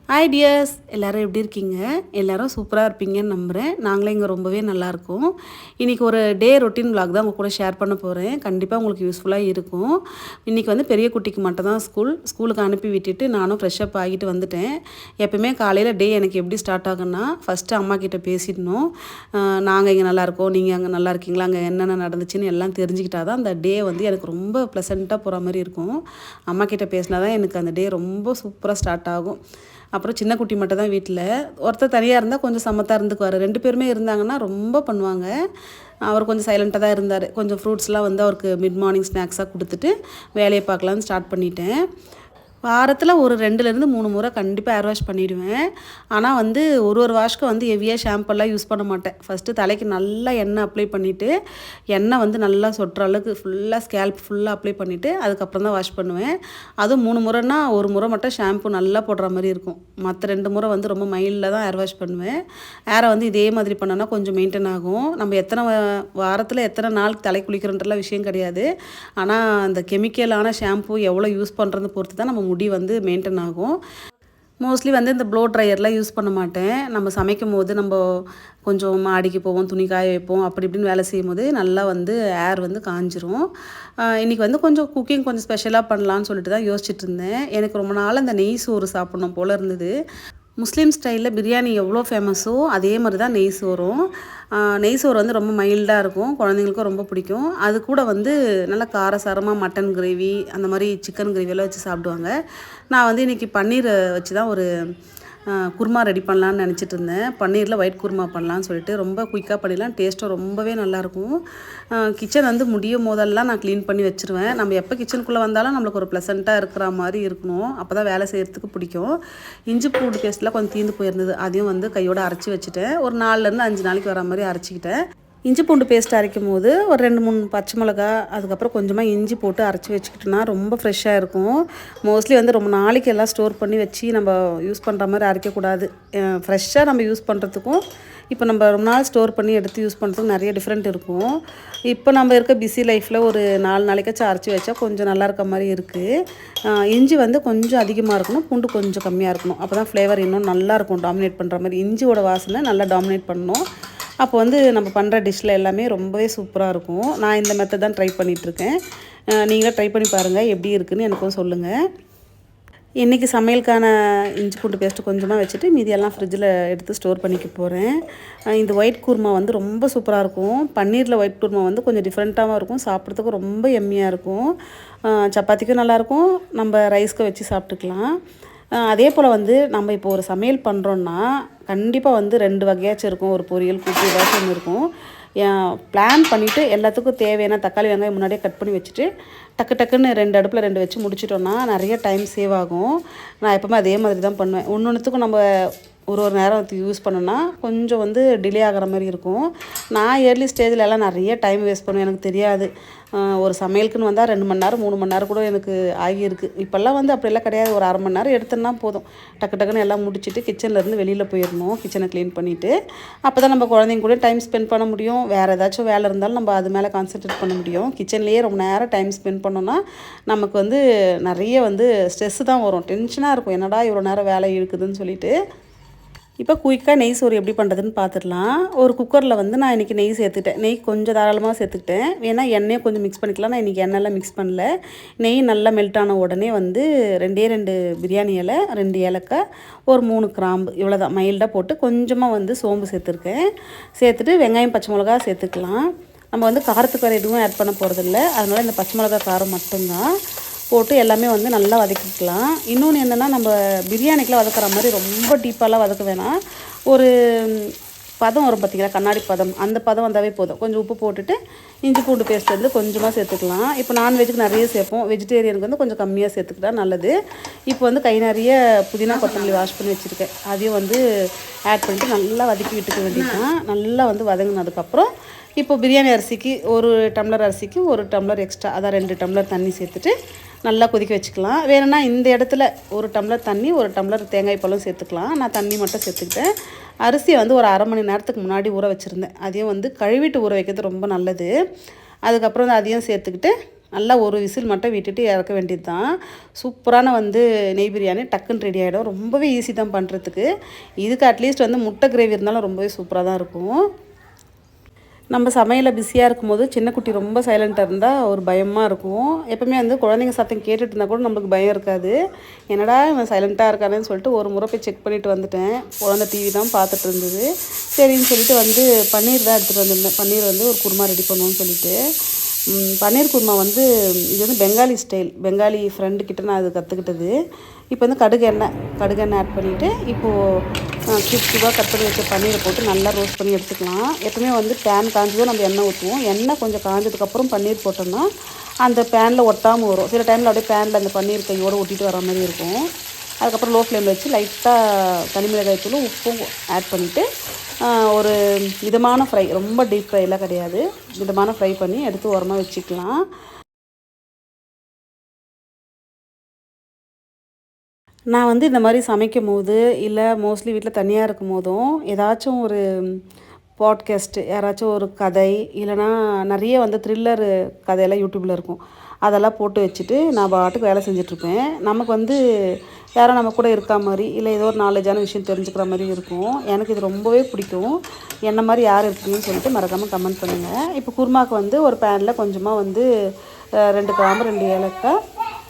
Hi tears, எல்லோரும் எப்படி இருக்கீங்க? எல்லோரும் சூப்பராக இருப்பீங்கன்னு நம்புகிறேன். நாங்களே இங்கே ரொம்பவே நல்லாயிருக்கோம். இன்றைக்கி ஒரு டே ரொட்டீன் விலாக் தான் உங்கள் கூட ஷேர் பண்ண போகிறேன். கண்டிப்பாக உங்களுக்கு யூஸ்ஃபுல்லாக இருக்கும். இன்றைக்கி வந்து பெரிய குட்டிக்கு மட்டும் தான் ஸ்கூலுக்கு அனுப்பி விட்டுட்டு நானும் ஃப்ரெஷ்அப் ஆகிட்டு வந்துட்டேன். எப்போயுமே காலையில் டே எனக்கு எப்படி ஸ்டார்ட் ஆகுன்னா, ஃபஸ்ட்டு அம்மா கிட்டே பேசிடணும். நாங்கள் இங்கே நல்லாயிருக்கோம், நீங்கள் அங்கே நல்லா இருக்கீங்களா, அங்கே என்னென்ன நடந்துச்சுன்னு எல்லாம் தெரிஞ்சுக்கிட்டா தான் அந்த டே வந்து எனக்கு ரொம்ப ப்ளசண்ட்டாக போகிற மாதிரி இருக்கும். அம்மா கிட்டே பேசினா தான் எனக்கு அந்த டே ரொம்ப சூப்பராக ஸ்டார்ட் ஆகும். அப்புறம் சின்ன குட்டி மட்டும் தான் வீட்டில். ஒருத்தர் தனியாக இருந்தால் கொஞ்சம் சமத்தாக இருந்துக்குவார். 2 பேருமே இருந்தாங்கன்னா ரொம்ப பண்ணுவாங்க. அவர் கொஞ்சம் சைலண்ட்டாக தான் இருந்தார். கொஞ்சம் ஃப்ரூட்ஸ்லாம் வந்து அவருக்கு மிட் மார்னிங் ஸ்நாக்ஸாக கொடுத்துட்டு வேலையை பார்க்கலான்னு ஸ்டார்ட் பண்ணிட்டேன். வாரத்தில் ஒரு 2லேருந்து 3 முறை கண்டிப்பாக ஹேர் வாஷ் பண்ணிவிடுவேன். ஆனால் வந்து ஒரு வாஷ்க்கு வந்து ஹெவியாக ஷாம்பெல்லாம் யூஸ் பண்ண மாட்டேன். ஃபஸ்ட்டு தலைக்கு நல்லா எண்ணெய் அப்ளை பண்ணிவிட்டு, எண்ணெய் வந்து நல்லா சொட்டுற அளவுக்கு ஃபுல்லாக ஸ்கேல்ப் ஃபுல்லாக அப்ளை பண்ணிவிட்டு அதுக்கப்புறம் தான் வாஷ் பண்ணுவேன். அதுவும் 3 முறைன்னா ஒரு முறை மட்டும் ஷாம்பு நல்லா போடுற மாதிரி இருக்கும். மற்ற 2 முறை வந்து ரொம்ப மைல்டாக தான் ஹேர் வாஷ் பண்ணுவேன். ஹேரை வந்து இதே மாதிரி பண்ணோன்னா கொஞ்சம் மெயின்டைன் ஆகும். நம்ம வாரத்தில் எத்தனை நாள் தலை குளிக்கிறோன்றலாம் விஷயம் கிடையாது. ஆனால் அந்த கெமிக்கலான ஷாம்பு எவ்வளோ யூஸ் பண்ணுறது பொறுத்து தான் நம்ம முடி வந்து மெயின்டைன் ஆகும். மோஸ்ட்லி வந்து இந்த ப்ளோ ட்ரையர்லாம் யூஸ் பண்ண மாட்டேன். நம்ம சமைக்கும் போது நம்ம கொஞ்சம் மாடிக்கு போவோம், துணி காய வைப்போம், அப்படி இப்படின்னு வேலை செய்யும் போது நல்லா வந்து ஏர் வந்து காஞ்சிரும். இன்றைக்கி வந்து கொஞ்சம் குக்கிங் கொஞ்சம் ஸ்பெஷலாக பண்ணலான்னு சொல்லிட்டு தான் யோசிச்சுட்டு இருந்தேன். எனக்கு ரொம்ப நாள் அந்த நெய் சோறு சாப்பிட்ணும் போல் இருந்தது. முஸ்லீம் ஸ்டைலில் பிரியாணி எவ்வளோ ஃபேமஸோ அதே மாதிரி தான் நெய் சோறும். நெய் சோறு வந்து ரொம்ப மைல்டாக இருக்கும், குழந்தைங்களுக்கும் ரொம்ப பிடிக்கும். அது கூட வந்து நல்லா காரசாரமாக மட்டன் கிரேவி அந்த மாதிரி சிக்கன் கிரேவியெல்லாம் வச்சு சாப்பிடுவாங்க. நான் வந்து இன்றைக்கி பன்னீர் வச்சு தான் ஒரு குருமா ரெடி பண்ணலான்னு நினச்சிட்டு இருந்தேன். பன்னீரில் ஒயிட் குருமா பண்ணலான்னு சொல்லிட்டு ரொம்ப குயிக்காக பண்ணிடலாம். டேஸ்ட்டும் ரொம்பவே நல்லாயிருக்கும். கிச்சன் வந்து முடியும் போதெல்லாம் நான் க்ளீன் பண்ணி வச்சுருவேன். நம்ம எப்போ கிச்சனுக்குள்ளே வந்தாலும் நம்மளுக்கு ஒரு ப்ளசண்ட்டாக இருக்கிற மாதிரி இருக்கணும். அப்போ தான் வேலை செய்கிறதுக்கு பிடிக்கும். இஞ்சி பூண்டு பேஸ்ட்லாம் கொஞ்சம் தீர்ந்து போயிருந்தது. அதையும் வந்து கையோடு அரைச்சி வச்சுட்டேன். ஒரு 4லேருந்து 5 நாளைக்கு வர மாதிரி அரைச்சிக்கிட்டேன். இஞ்சி பூண்டு பேஸ்ட் அரைக்கும் போது ஒரு 2-3 பச்சை மிளகா, அதுக்கப்புறம் கொஞ்சமாக இஞ்சி போட்டு அரைச்சி வச்சுக்கிட்டோன்னா ரொம்ப ஃப்ரெஷ்ஷாக இருக்கும். மோஸ்ட்லி வந்து ரொம்ப நாளைக்கு எல்லாம் ஸ்டோர் பண்ணி வச்சு நம்ம யூஸ் பண்ணுற மாதிரி அரைக்கக்கூடாது. ஃப்ரெஷ்ஷாக நம்ம யூஸ் பண்ணுறதுக்கும் இப்போ நம்ம ரொம்ப நாள் ஸ்டோர் பண்ணி எடுத்து யூஸ் பண்ணுறதுக்கும் நிறைய டிஃப்ரெண்ட் இருக்கும். இப்போ நம்ம இருக்க பிஸி லைஃப்பில் ஒரு 4 நாளைக்காச்சும் அரைச்சி வச்சா கொஞ்சம் நல்லா இருக்க மாதிரி இருக்குது. இஞ்சி வந்து கொஞ்சம் அதிகமாக இருக்கணும், பூண்டு கொஞ்சம் கம்மியாக இருக்கணும். அப்போ தான் ஃப்ளேவர் இன்னும் நல்லாயிருக்கும். டாமினேட் பண்ணுற மாதிரி இஞ்சியோட வாசனை நல்லா டாமினேட் பண்ணணும். அப்போ வந்து நம்ம பண்ணுற டிஷ்ஷில் எல்லாமே ரொம்பவே சூப்பராக இருக்கும். நான் இந்த மெத்தட் தான் ட்ரை பண்ணிகிட்ருக்கேன். நீங்களும் ட்ரை பண்ணி பாருங்கள், எப்படி இருக்குதுன்னு எனக்கும் சொல்லுங்கள். இன்றைக்கி சமையலுக்கான இஞ்சி பூண்டு பேஸ்ட்டு கொஞ்சமாக வச்சுட்டு மீதியெல்லாம் ஃப்ரிட்ஜில் எடுத்து ஸ்டோர் பண்ணிக்க போகிறேன். இந்த ஒயிட் குருமா வந்து ரொம்ப சூப்பராக இருக்கும். பன்னீரில் ஒயிட் குருமா வந்து கொஞ்சம் டிஃப்ரெண்ட்டாகவும் இருக்கும், சாப்பிட்றதுக்கும் ரொம்ப எம்மியாக இருக்கும். சப்பாத்திக்கும் நல்லாயிருக்கும், நம்ம ரைஸ்க்கு வச்சு சாப்பிட்டுக்கலாம். அதே போல் வந்து நம்ம இப்போ ஒரு சமையல் பண்ணுறோன்னா கண்டிப்பாக வந்து 2 வகையாச்சும் இருக்கும். ஒரு பொரியல், கூட்டு ஏதாச்சும் ஒன்று இருக்கும். பிளான் பண்ணிவிட்டு எல்லாத்துக்கும் தேவையான தக்காளி வெங்காயம் முன்னாடியே கட் பண்ணி வச்சுட்டு டக்குன்னு 2 அடுப்பில் 2 வச்சு முடிச்சிட்டோன்னா நிறைய டைம் சேவ் ஆகும். நான் எப்போவுமே அதே மாதிரி தான் பண்ணுவேன். ஒன்றுத்துக்கும் நம்ம ஒரு நேரம் யூஸ் பண்ணோன்னா கொஞ்சம் வந்து டிலே ஆகிற மாதிரி இருக்கும். நான் ஏர்லி ஸ்டேஜில் எல்லாம் நிறைய டைம் வேஸ்ட் பண்ணுவேன், எனக்கு தெரியாது. ஒரு சமையலுக்குன்னு வந்தால் 2 மணி நேரம் 3 மணி நேரம் கூட எனக்கு ஆகியிருக்கு. இப்போல்லாம் வந்து அப்படியெல்லாம் கிடையாது. ஒரு அரை மணி நேரம் எடுத்தோன்னா போதும். டக்குன்னு எல்லாம் முடிச்சுட்டு கிச்சன்லேருந்து வெளியில் போயிடணும், கிச்சனை க்ளீன் பண்ணிவிட்டு. அப்போ தான் நம்ம குழந்தைங்க கூட டைம் ஸ்பெண்ட் பண்ண முடியும். வேறு ஏதாச்சும் வேலை இருந்தாலும் நம்ம அது மேலே கான்சன்ட்ரேட் பண்ண முடியும். கிச்சன்லேயே ரொம்ப நேரம் டைம் ஸ்பெண்ட் பண்ணோன்னா நமக்கு வந்து நிறைய வந்து ஸ்ட்ரெஸ்ஸு தான் வரும், டென்ஷனாக இருக்கும். என்னடா இவ்வளோ நேரம் வேலை இருக்குதுன்னு சொல்லிட்டு. இப்போ குயிக்காக நெய் சோறு எப்படி பண்ணுறதுன்னு பார்த்துடலாம். ஒரு குக்கரில் வந்து நான் இன்றைக்கி நெய் சேர்த்துக்கிட்டேன். நெய் கொஞ்சம் தாராளமாக சேர்த்துக்கிட்டேன். வேணால் எண்ணெயை கொஞ்சம் மிக்ஸ் பண்ணிக்கலாம். நான் இன்றைக்கி எண்ணெய்லாம் மிக்ஸ் பண்ணல. நெய் நல்லா மெல்ட் ஆன உடனே வந்து 2 பிரியாணி இலை, 2 ஏலக்காய், ஒரு 3 கிராம்பு, இவ்வளோ தான் மைல்டாக போட்டு கொஞ்சமாக வந்து சோம்பு சேர்த்துருக்கேன். சேர்த்துட்டு வெங்காயம், பச்சை மிளகா சேர்த்துக்கலாம். நம்ம வந்து காரத்துக்கு வேறு எதுவும் ஆட் பண்ண போகிறதில்ல. அதனால் இந்த பச்சை மிளகா காரம் மட்டும்தான் போட்டு எல்லாமே வந்து நல்லா வதக்கிக்கலாம். இன்னொன்று என்னென்னா, நம்ம பிரியாணிக்கெலாம் வதக்குற மாதிரி ரொம்ப டீப்பாலாம் வதக்க வேணாம். ஒரு பதம் வரும் பார்த்திங்களா, கண்ணாடி பதம், அந்த பதம் வந்தாவே போதும். கொஞ்சம் உப்பு போட்டுட்டு இஞ்சி பூண்டு பேஸ்ட் வந்து கொஞ்சமாக சேர்த்துக்கலாம். இப்போ நான்வெஜ்ஜுக்கு நிறைய சேர்ப்போம், வெஜிடேரியனுக்கு வந்து கொஞ்சம் கம்மியாக சேர்த்துக்கிட்டா நல்லது. இப்போ வந்து கை நிறைய புதினா கொத்தமல்லி வாஷ் பண்ணி வச்சுருக்கேன். அதையும் வந்து ஆட் பண்ணிட்டு நல்லா வதக்கி விட்டுக்க வேண்டியதுதான். நல்லா வந்து வதங்கினதுக்கப்புறம் இப்போ பிரியாணி அரிசிக்கு 1 டம்ளர் அரிசிக்கு 1 டம்ளர் எக்ஸ்ட்ரா, அதான் 2 டம்ளர் தண்ணி சேர்த்துட்டு நல்லா கொதிக்க வச்சுக்கலாம். வேணும்னா இந்த இடத்துல 1 டம்ளர் தண்ணி, 1 டம்ளர் தேங்காய் பழம் சேர்த்துக்கலாம். நான் தண்ணி மட்டும் சேர்த்துக்கிட்டேன். அரிசியை வந்து ஒரு அரை மணி நேரத்துக்கு முன்னாடி ஊற வச்சுருந்தேன். அதையும் வந்து கழுவிட்டு ஊற வைக்கிறது ரொம்ப நல்லது. அதுக்கப்புறம் வந்து அதையும் சேர்த்துக்கிட்டு நல்லா ஒரு விசில் மட்டும் விட்டுட்டு இறக்க வேண்டியது தான். சூப்பரான வந்து நெய் பிரியாணி டக்குன்னு ரெடி ஆகிடும். ரொம்பவே ஈஸி தான் பண்ணுறதுக்கு. இதுக்கு அட்லீஸ்ட் வந்து முட்டை கிரேவி இருந்தாலும் ரொம்பவே சூப்பராக தான் இருக்கும். நம்ம சமையலில் பிஸியாக இருக்கும்போது சின்ன குட்டி ரொம்ப சைலண்ட்டாக இருந்தால் ஒரு பயமாக இருக்கும். எப்போவுமே வந்து குழந்தைங்க சத்தம் கேட்டுட்டு இருந்தால் கூட நம்மளுக்கு பயம் இருக்காது. என்னடா இவன் சைலண்ட்டாக இருக்கானேன்னு சொல்லிட்டு ஒரு முறை போய் செக் பண்ணிவிட்டு வந்துட்டேன். குழந்தை டிவி தான் பார்த்துட்டு இருந்தது. சரின்னு சொல்லிட்டு வந்து பன்னீர் தான் எடுத்துகிட்டு வந்திருந்தேன். பன்னீர் வந்து ஒரு குருமா ரெடி பண்ணுவோன்னு சொல்லிட்டு பன்னீர் குருமா வந்து இது வந்து பெங்காலி ஸ்டைல். பெங்காலி ஃப்ரெண்டுக்கிட்ட நான் அது கற்றுக்கிட்டது. இப்போ வந்து கடுகு எண்ணெய் ஆட் பண்ணிவிட்டு இப்போது கியூபாக கட் பண்ணி வச்ச பன்னீரை போட்டு நல்லா ரோஸ்ட் பண்ணி எடுத்துக்கலாம். எப்பவுமே வந்து பேன் காஞ்சதும் நம்ம எண்ணெய் ஊற்றுவோம். எண்ணெய் கொஞ்சம் காஞ்சதுக்கப்புறம் பன்னீர் போட்டோம்னா அந்த பேனில் ஒட்டாமல் வரும். சில டைமில் அப்படியே பேனில் அந்த பன்னீர் கையோடு ஒட்டிட்டு வர மாதிரி இருக்கும். அதுக்கப்புறம் லோ ஃப்ளேமில் வச்சு லைட்டாக தனி மிளகாய் தூளும் உப்பும் ஆட் பண்ணிவிட்டு ஒரு மிதமான ஃப்ரை, ரொம்ப டீப் ஃப்ரைலாம் கிடையாது, மிதமான ஃப்ரை பண்ணி எடுத்து ஓரமாக வச்சுக்கலாம். நான் வந்து இந்த மாதிரி சமைக்கும் போது இல்லை மோஸ்ட்லி வீட்டில் தனியாக இருக்கும் போதும் ஏதாச்சும் ஒரு பாட்காஸ்ட்டு, யாராச்சும் ஒரு கதை இல்லைனா நிறைய வந்து த்ரில்லரு கதையெல்லாம் யூடியூப்பில் இருக்கும். அதெல்லாம் போட்டு வச்சுட்டு நான் பாட்டுக்கு வேலை செஞ்சிட்ருப்பேன். நமக்கு வந்து யாரோ நம்ம கூட இருக்கா மாதிரி இல்லை ஏதோ ஒரு நாலேஜான விஷயம் தெரிஞ்சுக்கிற மாதிரி இருக்கும். எனக்கு இது ரொம்பவே பிடிக்கும். என்ன மாதிரி யார் இருக்கீங்கன்னு சொல்லிட்டு மறக்காமல் கமெண்ட் பண்ணுங்கள். இப்போ குருமாவுக்கு வந்து ஒரு பேனில் கொஞ்சமாக வந்து 2 கிராம்பு 2 ஏலக்காய்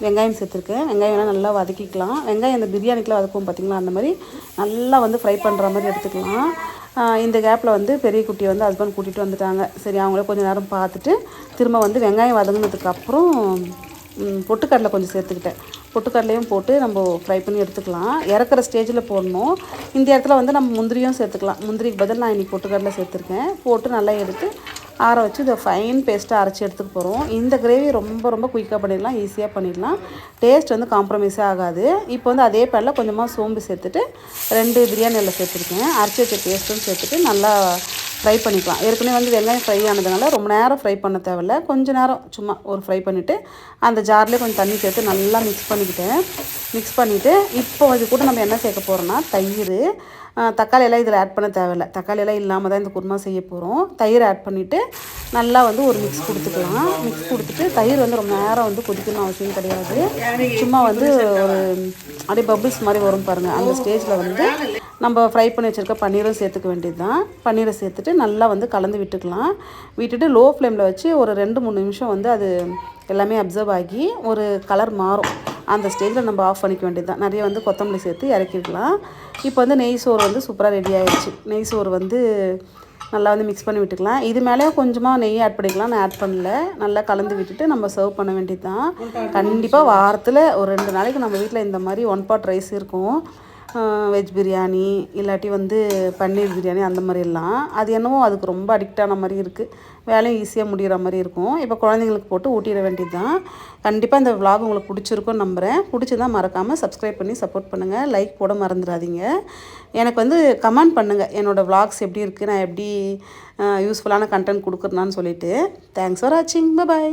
வெங்காயம் சேர்த்துருக்கேன். வெங்காயம்லாம் நல்லா வதக்கிக்கலாம். வெங்காயம் இந்த பிரியாணிக்கெலாம் வதக்குவோம் பார்த்திங்களா, அந்த மாதிரி நல்லா வந்து ஃப்ரை பண்ணுற மாதிரி எடுத்துக்கலாம். இந்த கேப்பில் வந்து பெரிய குட்டியை வந்து ஹஸ்பண்ட் கூட்டிகிட்டு வந்துட்டாங்க. சரி, அவங்களே கொஞ்சம் நேரம் பார்த்துட்டு திரும்ப வந்து வெங்காயம் வதங்கினதுக்கப்புறம் பொட்டுக்கடலை கொஞ்சம் சேர்த்துக்கிட்டேன். பொட்டுக்கடலையும் போட்டு நம்ம ஃப்ரை பண்ணி எடுத்துக்கலாம். இறக்குற ஸ்டேஜில் போடணும். இந்த இடத்துல வந்து நம்ம முந்திரியும் சேர்த்துக்கலாம். முந்திரிக்கு பதில் நான் இன்றைக்கி பொட்டுக்கடலை சேர்த்துருக்கேன். போட்டு நல்லா எடுத்து ஆற வச்சு இதை ஃபைன் பேஸ்ட்டாக அரைச்சி எடுத்துக்க போகிறோம். இந்த கிரேவி ரொம்ப ரொம்ப குயிக்காக பண்ணிடலாம், ஈஸியாக பண்ணிடலாம். டேஸ்ட் வந்து காம்ப்ரமைஸே ஆகாது. இப்போ வந்து அதே பேனில் கொஞ்சமாக சோம்பு சேர்த்துட்டு 2 பிரியாணி எல்லாம் சேர்த்துருக்கேன். அரைச்சி வச்ச பேஸ்ட்டும் சேர்த்துட்டு நல்லா ஃப்ரை பண்ணிக்கலாம். ஏற்கனவே வந்து வெங்காயம் ஃப்ரை ஆனதுனால ரொம்ப நேரம் ஃப்ரை பண்ண தேவையில்ல. கொஞ்சம் நேரம் சும்மா ஒரு ஃப்ரை பண்ணிவிட்டு அந்த ஜார்லேயே கொஞ்சம் தண்ணி சேர்த்து நல்லா மிக்ஸ் பண்ணிவிட்டு இப்போ அது கூட நம்ம என்ன சேர்க்க போகிறோன்னா தயிர், தக்காளி எல்லாம் இதில் ஆட் பண்ண தேவையில்லை. தக்காளி எல்லாம் இல்லாமல் தான் இந்த குருமா செய்ய போகிறோம். தயிர் ஆட் பண்ணிவிட்டு நல்லா வந்து ஒரு மிக்ஸ் கொடுத்துக்கலாம். மிக்ஸ் கொடுத்துட்டு தயிர் வந்து ரொம்ப நேரம் வந்து கொதிக்கணும் அவசியம் கிடையாது. சும்மா வந்து ஒரு அப்படியே பபிள்ஸ் மாதிரி வரும் பாருங்கள். அந்த ஸ்டேஜில் வந்து நம்ம ஃப்ரை பண்ணி வச்சுருக்க பன்னீரும் சேர்த்துக்க வேண்டியது தான். பன்னீரை சேர்த்துட்டு நல்லா வந்து கலந்து விட்டுட்டு லோ ஃப்ளேமில் வச்சு ஒரு 2-3 நிமிஷம் வந்து அது எல்லாமே அப்சர்வ் ஆகி ஒரு கலர் மாறும். அந்த ஸ்டேஜில் நம்ம ஆஃப் பண்ணிக்க வேண்டியது தான். நிறைய வந்து கொத்தமல்லி சேர்த்து இறக்கிடலாம். இப்போ வந்து நெய் சோறு வந்து சூப்பராக ரெடி ஆகிடுச்சு. நெய் சோறு வந்து நல்லா வந்து மிக்ஸ் பண்ணி விட்டுக்கலாம். இது மேலே கொஞ்சமாக நெய் ஆட் பண்ணிக்கலாம். நான் ஆட் பண்ணல. நல்லா கலந்து விட்டுட்டு நம்ம சர்வ் பண்ண வேண்டியது தான். கண்டிப்பாக வாரத்தில் ஒரு 2 நாளைக்கு நம்ம வீட்டில் இந்த மாதிரி 1 pot ரைஸ் இருக்கும். வெஜ் பிரியாணி இல்லாட்டி வந்து பன்னீர் பிரியாணி அந்த மாதிரிலாம். அது என்னவோ அதுக்கு ரொம்ப அடிக்டான மாதிரி இருக்குது. வேலையும் ஈஸியாக முடிகிற மாதிரி இருக்கும். இப்போ குழந்தைங்களுக்கு போட்டு ஊட்டிட வேண்டியது தான். கண்டிப்பாக இந்த விலாக் உங்களுக்கு பிடிச்சிருக்குன்னு நம்புகிறேன். பிடிச்சிருந்தா மறக்காமல் சப்ஸ்கிரைப் பண்ணி சப்போர்ட் பண்ணுங்கள். லைக் போட மறந்துடாதீங்க. எனக்கு வந்து கமெண்ட் பண்ணுங்கள் என்னோடய விலாக்ஸ் எப்படி இருக்குது, நான் எப்படி யூஸ்ஃபுல்லான கண்டென்ட் கொடுக்குறேனான்னு சொல்லிவிட்டு. தேங்க்ஸ் ஃபார் வாட்சிங். பை.